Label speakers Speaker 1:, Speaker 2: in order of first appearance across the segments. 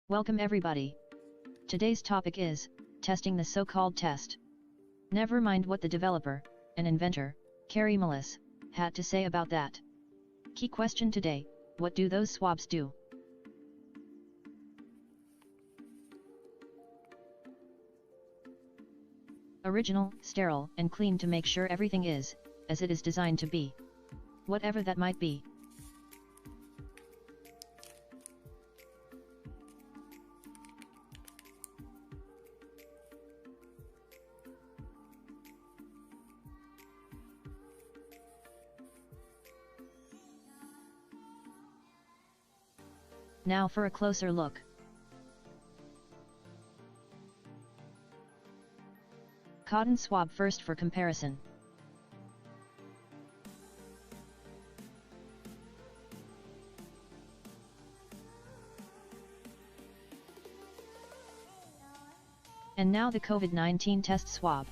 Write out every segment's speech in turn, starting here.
Speaker 1: Welcome everybody. Today's topic is testing the so-called test. Never mind what the developer, an inventor, Kary Mullis, had to say about that. Key question today, what do those swabs do? Original, sterile, and clean to make sure everything is, as it is designed to be. Whatever that might be. Now for a closer look. Cotton swab first for comparison. And now the COVID-19 test swab.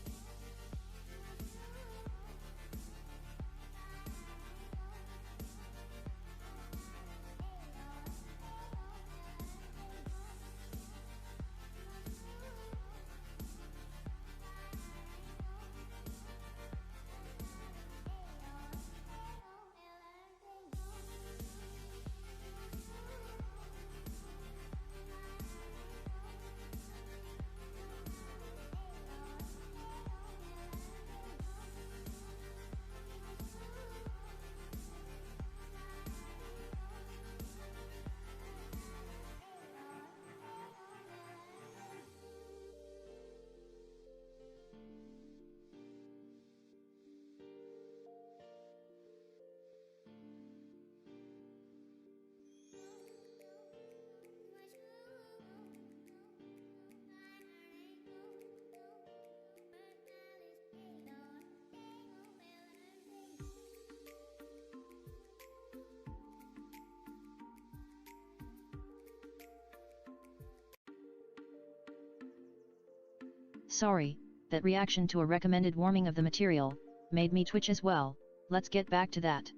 Speaker 1: Sorry, that reaction to a recommended warming of the material, made me twitch as well. Let's get back to that.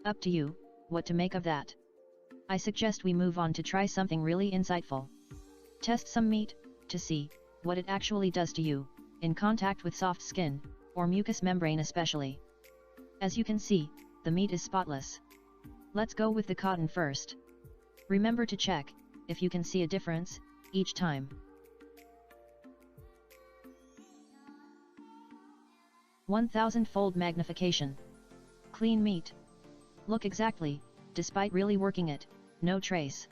Speaker 1: Up to you, what to make of that. I suggest we move on to try something really insightful. Test some meat, to see, what it actually does to you, in contact with soft skin, or mucous membrane especially. As you can see, the meat is spotless. Let's go with the cotton first. Remember to check, if you can see a difference, each time. 1000-fold magnification. Clean meat. Look exactly, despite really working it, no trace.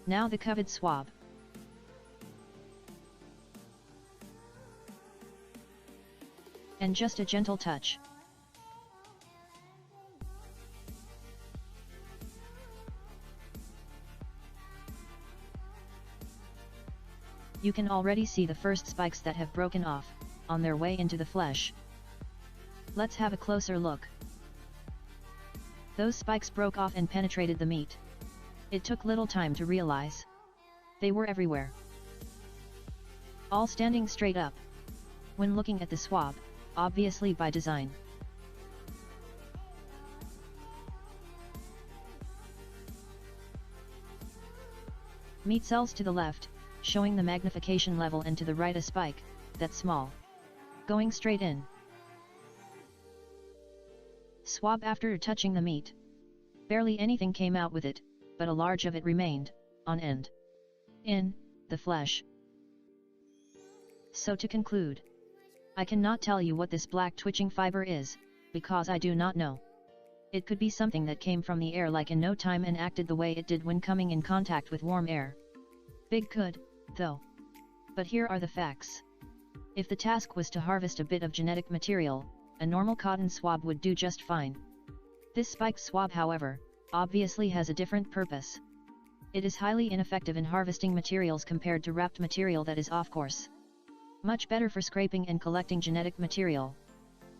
Speaker 1: Now the COVID swab. And just a gentle touch. You can already see the first spikes that have broken off, on their way into the flesh. Let's have a closer look. Those spikes broke off and penetrated the meat. It took little time to realize. They were everywhere. All standing straight up. When looking at the swab, obviously by design. Meat cells to the left, showing the magnification level, and to the right a spike, that's small. Going straight in. Swab after touching the meat. Barely anything came out with it, but a large of it remained, on end. In, the flesh. So to conclude. I cannot tell you what this black twitching fiber is, because I do not know. It could be something that came from the air like in no time and acted the way it did when coming in contact with warm air. Big could, though. But here are the facts. If the task was to harvest a bit of genetic material, a normal cotton swab would do just fine. This spiked swab, however, obviously has a different purpose. It is highly ineffective in harvesting materials compared to wrapped material that is off course. Much better for scraping and collecting genetic material.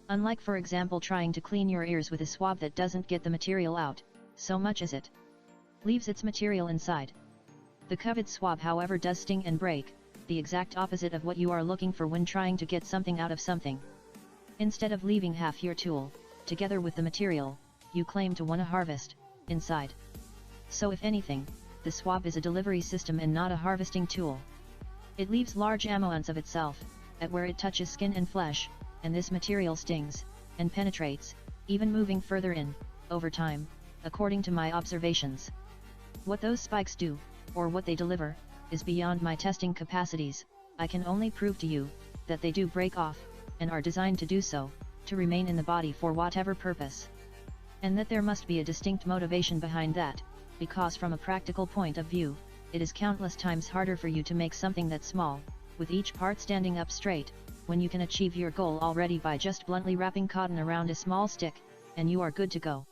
Speaker 1: Unlike, for example, trying to clean your ears with a swab that doesn't get the material out, so much as it leaves its material inside. The COVID swab, however, does sting and break, the exact opposite of what you are looking for when trying to get something out of something. Instead of leaving half your tool, together with the material, you claim to want to harvest, inside. So if anything, the swab is a delivery system and not a harvesting tool. It leaves large amounts of itself, at where it touches skin and flesh, and this material stings, and penetrates, even moving further in, over time, according to my observations. What those spikes do, or what they deliver, is beyond my testing capacities. I can only prove to you, that they do break off, and are designed to do so, to remain in the body for whatever purpose. And that there must be a distinct motivation behind that, because from a practical point of view, it is countless times harder for you to make something that small, with each part standing up straight, when you can achieve your goal already by just bluntly wrapping cotton around a small stick, and you are good to go.